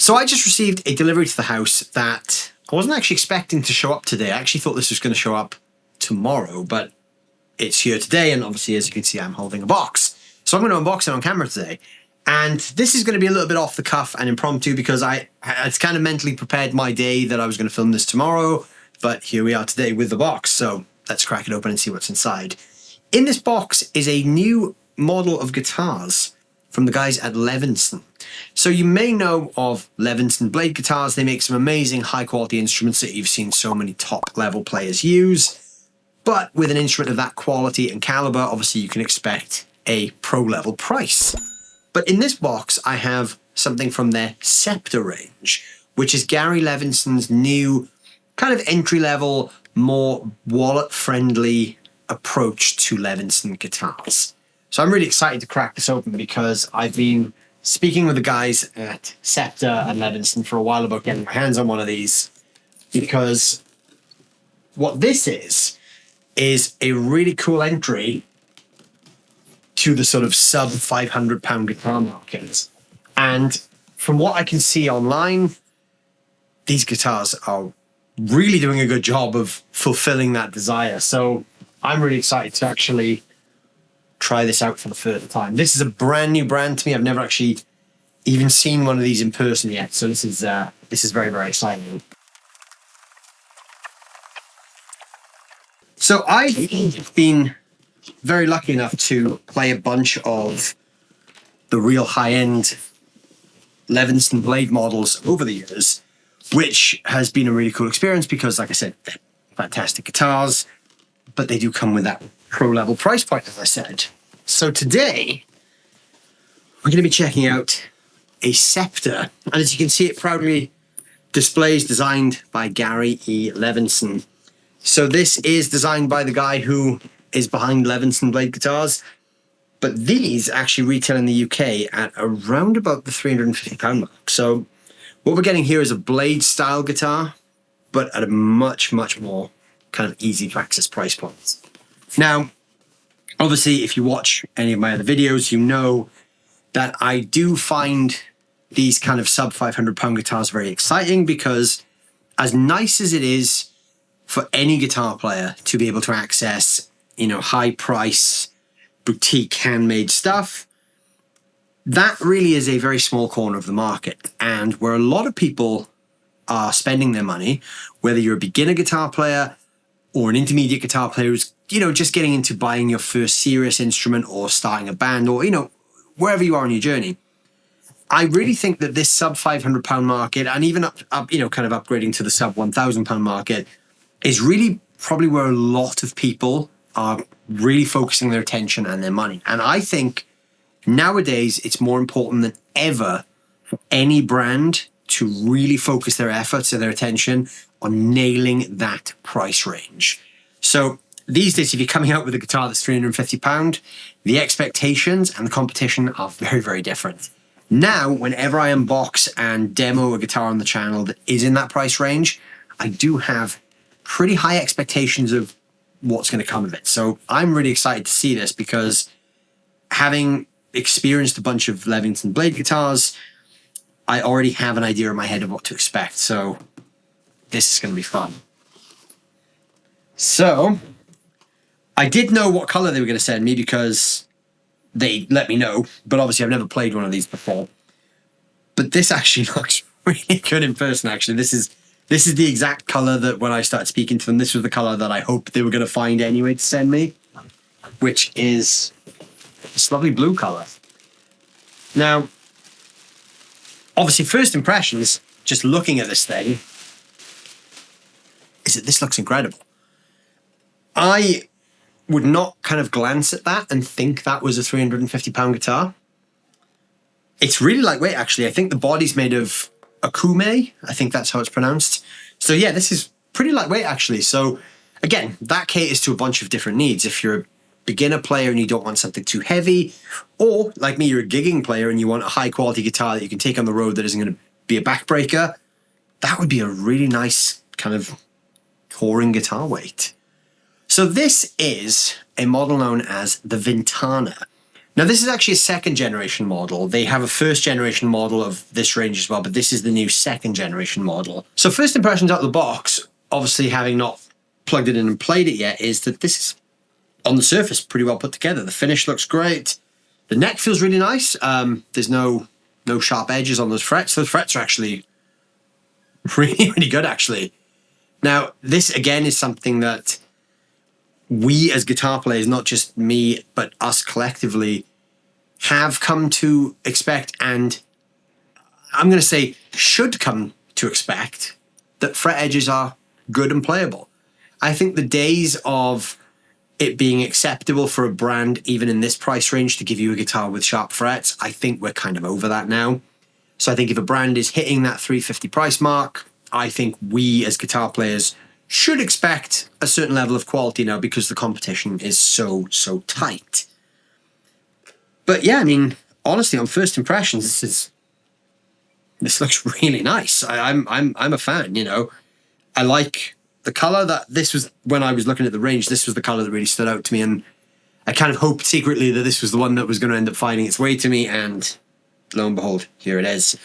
So I just received a delivery to the house that I wasn't actually expecting to show up today. I actually thought this was going to show up tomorrow, but it's here today. And obviously, as you can see, I'm holding a box. So I'm going to unbox it on camera today. And this is going to be a little bit off the cuff and impromptu because I kind of mentally prepared my day that I was going to film this tomorrow. But here we are today with the box. So let's crack it open and see what's inside. In this box is a new model of guitars from the guys at Levinson. So you may know of Levinson Blade guitars. They make some amazing high quality instruments that you've seen so many top level players use. But with an instrument of that quality and caliber, obviously you can expect a pro level price. But in this box, I have something from their Sceptre range, which is Gary Levinson's new kind of entry level, more wallet friendly approach to Levinson guitars. So I'm really excited to crack this open because I've been speaking with the guys at Sceptre and Levinson for a while about getting my hands on one of these, because what this is a really cool entry to the sort of sub £500 guitar market. And from what I can see online, these guitars are really doing a good job of fulfilling that desire. So I'm really excited to actually try this out for the first time. This is a brand new brand to me. I've never actually even seen one of these in person yet. So this is very, very exciting. So I've been very lucky enough to play a bunch of the real high-end Levinson Blade models over the years, which has been a really cool experience because, like I said, they're fantastic guitars, but they do come with that pro-level price point, as I said. So today, we're going to be checking out a Sceptre, and as you can see, it proudly displays designed by Gary E. Levinson. So this is designed by the guy who is behind Levinson Blade guitars, but these actually retail in the UK at around about the £350 mark. So what we're getting here is a Blade style guitar, but at a much, much more kind of easy to access price point. Now, obviously, if you watch any of my other videos, you know that I do find these kind of sub £500 guitars very exciting because as nice as it is for any guitar player to be able to access, you know, high price, boutique handmade stuff, that really is a very small corner of the market. And where a lot of people are spending their money, whether you're a beginner guitar player or an intermediate guitar player who's, you know, just getting into buying your first serious instrument or starting a band or, you know, wherever you are on your journey, I really think that this sub £500 market and even up, you know, kind of upgrading to the sub £1,000 market is really probably where a lot of people are really focusing their attention and their money. And I think nowadays it's more important than ever for any brand to really focus their efforts and their attention on nailing that price range. So these days, if you're coming out with a guitar that's £350, the expectations and the competition are very, very different. Now, whenever I unbox and demo a guitar on the channel that is in that price range, I do have pretty high expectations of what's going to come of it. So I'm really excited to see this because having experienced a bunch of Levinson Blade guitars, I already have an idea in my head of what to expect. So this is going to be fun. So I did know what color they were going to send me because they let me know, but obviously I've never played one of these before. But this actually looks really good in person, actually. This is the exact color that when I started speaking to them, this was the color that I hoped they were going to find anyway to send me, which is this lovely blue color. Now, obviously, first impressions, just looking at this thing, is that this looks incredible. I would not kind of glance at that and think that was a £350 guitar. It's really lightweight, actually. I think the body's made of akume. I think that's how it's pronounced. So yeah, this is pretty lightweight, actually. So again, that caters to a bunch of different needs. If you're a beginner player and you don't want something too heavy, or like me, you're a gigging player and you want a high quality guitar that you can take on the road that isn't going to be a backbreaker, that would be a really nice kind of touring guitar weight. So this is a model known as the Ventana. Now, this is actually a second generation model. They have a first generation model of this range as well, but this is the new second generation model. So first impressions out of the box, obviously having not plugged it in and played it yet, is that this is, on the surface, pretty well put together. The finish looks great. The neck feels really nice. There's no sharp edges on those frets. Those frets are actually really, really good, actually. Now, this, again, is something that we as guitar players, not just me, but us collectively, have come to expect, and I'm going to say should come to expect, that fret edges are good and playable. I think the days of it being acceptable for a brand, even in this price range, to give you a guitar with sharp frets, I think we're kind of over that now. So I think if a brand is hitting that $350 price mark, I think we as guitar players should expect a certain level of quality now, because the competition is so tight. But yeah, I mean, honestly, on first impressions, this looks really nice. I'm a fan, you know. I like the color. That this was, when I was looking at the range, this was the color that really stood out to me, and I kind of hoped secretly that this was the one that was going to end up finding its way to me, and lo and behold, here it is.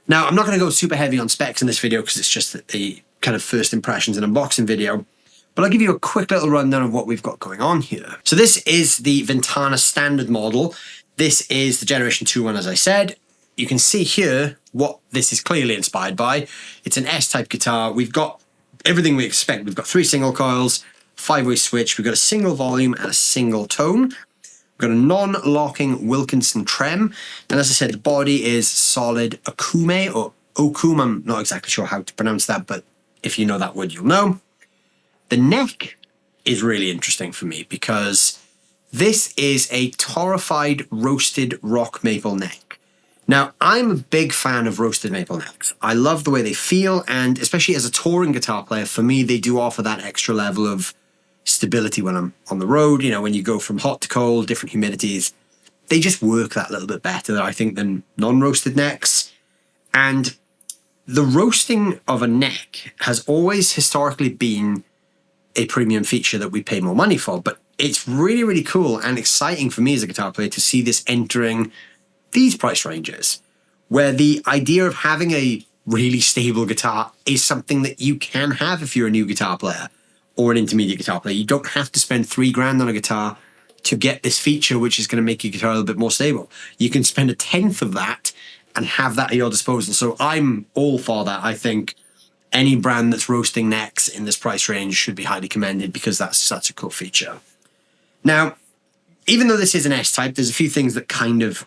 Now, I'm not going to go super heavy on specs in this video because it's just a kind of first impressions and unboxing video, but I'll give you a quick little rundown of what we've got going on here. So this is the Ventana standard model. This is the Generation 2 one, as I said. You can see here what this is clearly inspired by. It's an S-type guitar. We've got everything we expect. We've got 3 single coils, 5-way switch. We've got a single volume and a single tone. We've got a non-locking Wilkinson trem. And as I said, the body is solid Okume or Okum. I'm not exactly sure how to pronounce that, but if you know that word, you'll know. The neck is really interesting for me because this is a torrefied roasted rock maple neck. Now, I'm a big fan of roasted maple necks. I love the way they feel, and especially as a touring guitar player, for me, they do offer that extra level of stability when I'm on the road. You know, when you go from hot to cold, different humidities, they just work that little bit better, I think, than non-roasted necks. And the roasting of a neck has always historically been a premium feature that we pay more money for, but it's really, really cool and exciting for me as a guitar player to see this entering these price ranges, where the idea of having a really stable guitar is something that you can have if you're a new guitar player or an intermediate guitar player. You don't have to spend $3,000 on a guitar to get this feature, which is going to make your guitar a little bit more stable. You can spend a tenth of that and have that at your disposal. So I'm all for that. I think any brand that's roasting necks in this price range should be highly commended because that's such a cool feature. Now, even though this is an S-type, there's a few things that kind of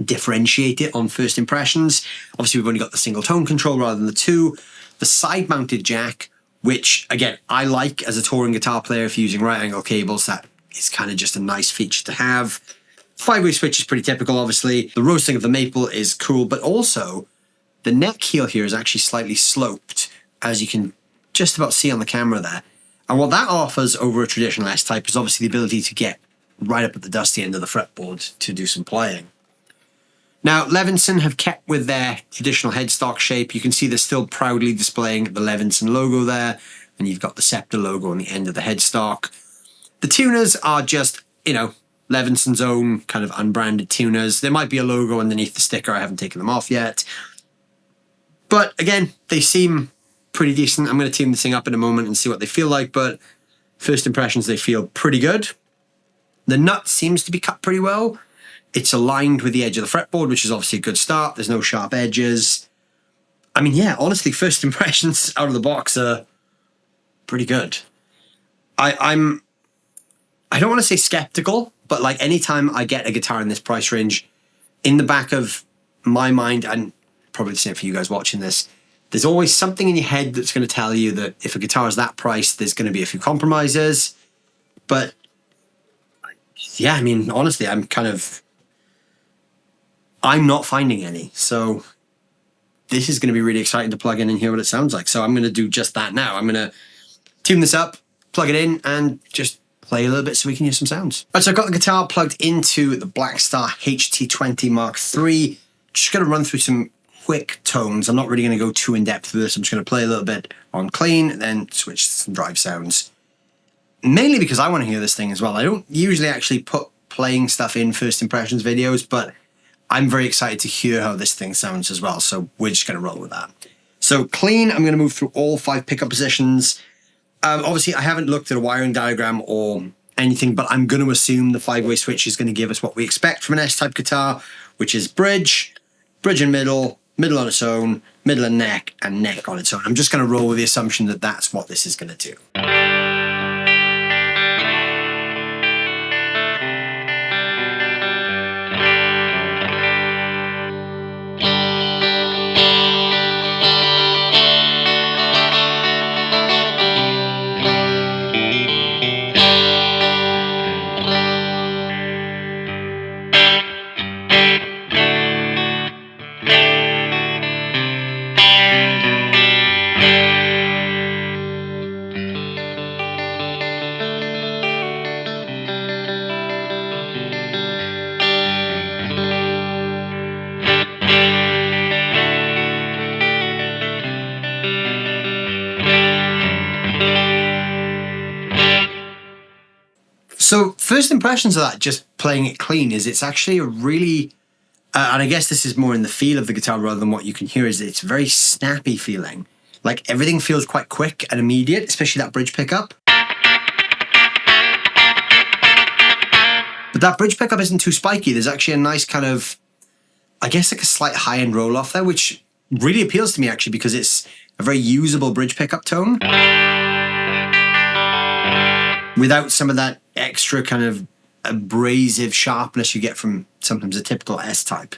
differentiate it on first impressions. Obviously, we've only got the single tone control rather than the 2. The side-mounted jack, which, again, I like as a touring guitar player if you're using right-angle cables. That is kind of just a nice feature to have. 5-way switch is pretty typical, obviously. The roasting of the maple is cool, but also the neck heel here is actually slightly sloped, as you can just about see on the camera there. And what that offers over a traditional S-type is obviously the ability to get right up at the dusty end of the fretboard to do some playing. Now, Levinson have kept with their traditional headstock shape. You can see they're still proudly displaying the Levinson logo there, and you've got the Sceptre logo on the end of the headstock. The tuners are just, you know, Levinson's own kind of unbranded tuners. There might be a logo underneath the sticker. I haven't taken them off yet. But again, they seem pretty decent. I'm going to tune this thing up in a moment and see what they feel like, but first impressions, they feel pretty good. The nut seems to be cut pretty well. It's aligned with the edge of the fretboard, which is obviously a good start. There's no sharp edges. I mean, yeah, honestly, first impressions out of the box are pretty good. I don't want to say skeptical, but like anytime I get a guitar in this price range, in the back of my mind, and probably the same for you guys watching this, there's always something in your head that's going to tell you that if a guitar is that price, there's going to be a few compromises. But yeah, I mean, honestly, I'm not finding any. So this is going to be really exciting to plug in and hear what it sounds like. So I'm going to do just that now. I'm going to tune this up, plug it in, and just play a little bit so we can hear some sounds. All right, so I've got the guitar plugged into the Blackstar HT20 Mark III. Just going to run through some quick tones. I'm not really going to go too in-depth with this. I'm just going to play a little bit on clean, then switch to some drive sounds. Mainly because I want to hear this thing as well. I don't usually actually put playing stuff in first impressions videos, but I'm very excited to hear how this thing sounds as well. So we're just going to roll with that. So clean, I'm going to move through all 5 pickup positions. Obviously, I haven't looked at a wiring diagram or anything, but I'm going to assume the 5-way switch is going to give us what we expect from an S-type guitar, which is bridge, bridge and middle, middle on its own, middle and neck on its own. I'm just going to roll with the assumption that that's what this is going to do. So first impressions of that, just playing it clean, is it's actually a really, and I guess this is more in the feel of the guitar rather than what you can hear, is it's very snappy feeling. Like everything feels quite quick and immediate, especially that bridge pickup. But that bridge pickup isn't too spiky. There's actually a nice kind of, I guess like a slight high-end roll-off there, which really appeals to me actually because it's a very usable bridge pickup tone. Without some of that extra kind of abrasive sharpness you get from sometimes a typical S-type.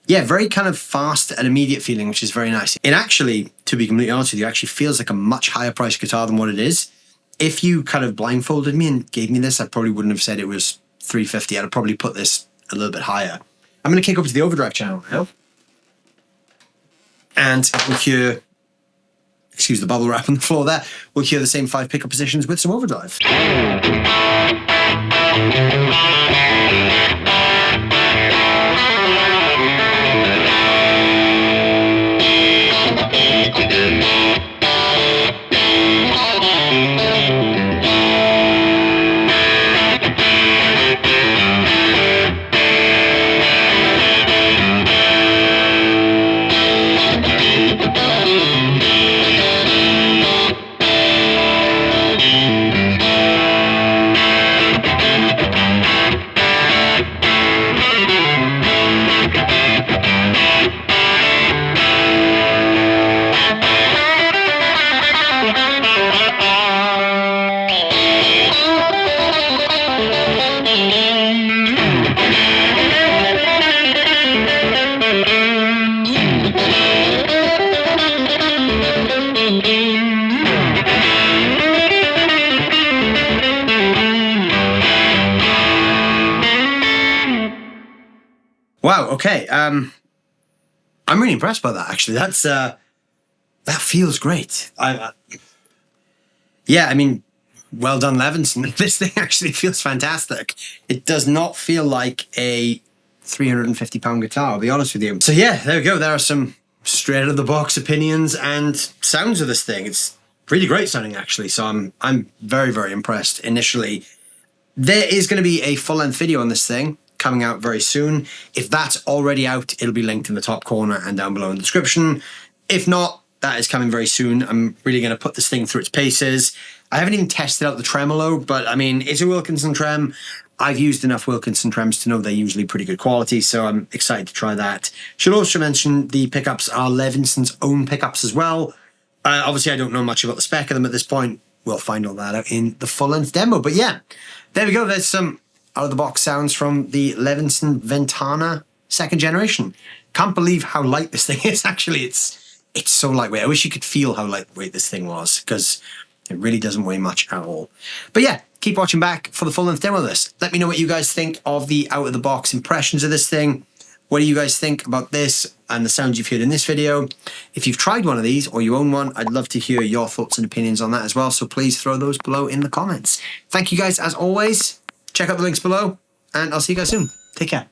Yeah, very kind of fast and immediate feeling, which is very nice. It actually, to be completely honest with you, actually feels like a much higher priced guitar than what it is. If you kind of blindfolded me and gave me this, I probably wouldn't have said it was $350. I'd have probably put this a little bit higher. I'm going to kick over to the overdrive channel now. And we'll hear, excuse the bubble wrap on the floor there, we'll hear the same 5 pickup positions with some overdrive. Wow, okay. I'm really impressed by that, actually. That's that feels great. Yeah, I mean, well done, Levinson. This thing actually feels fantastic. It does not feel like a £350 guitar, I'll be honest with you. So yeah, there we go. There are some straight out of the box opinions and sounds of this thing. It's really great sounding, actually. So I'm very, very impressed initially. There is going to be a full-length video on this thing coming out very soon. If that's already out, it'll be linked in the top corner and down below in the description. If not, that is coming very soon. I'm really going to put this thing through its paces. I haven't even tested out the tremolo, but I mean, it's a Wilkinson trem. I've used enough Wilkinson trems to know they're usually pretty good quality, so I'm excited to try that. Should also mention the pickups are Levinson's own pickups as well. Obviously, I don't know much about the spec of them at this point. We'll find all that out in the full-length demo. But yeah, there we go. There's some out-of-the-box sounds from the Levinson Ventana 2nd generation. Can't believe how light this thing is. Actually, it's so lightweight. I wish you could feel how lightweight this thing was, because it really doesn't weigh much at all. But yeah, keep watching back for the full-length demo of this. Let me know what you guys think of the out-of-the-box impressions of this thing. What do you guys think about this and the sounds you've heard in this video? If you've tried one of these or you own one, I'd love to hear your thoughts and opinions on that as well. So please throw those below in the comments. Thank you guys as always. Check out the links below and I'll see you guys soon. Take care.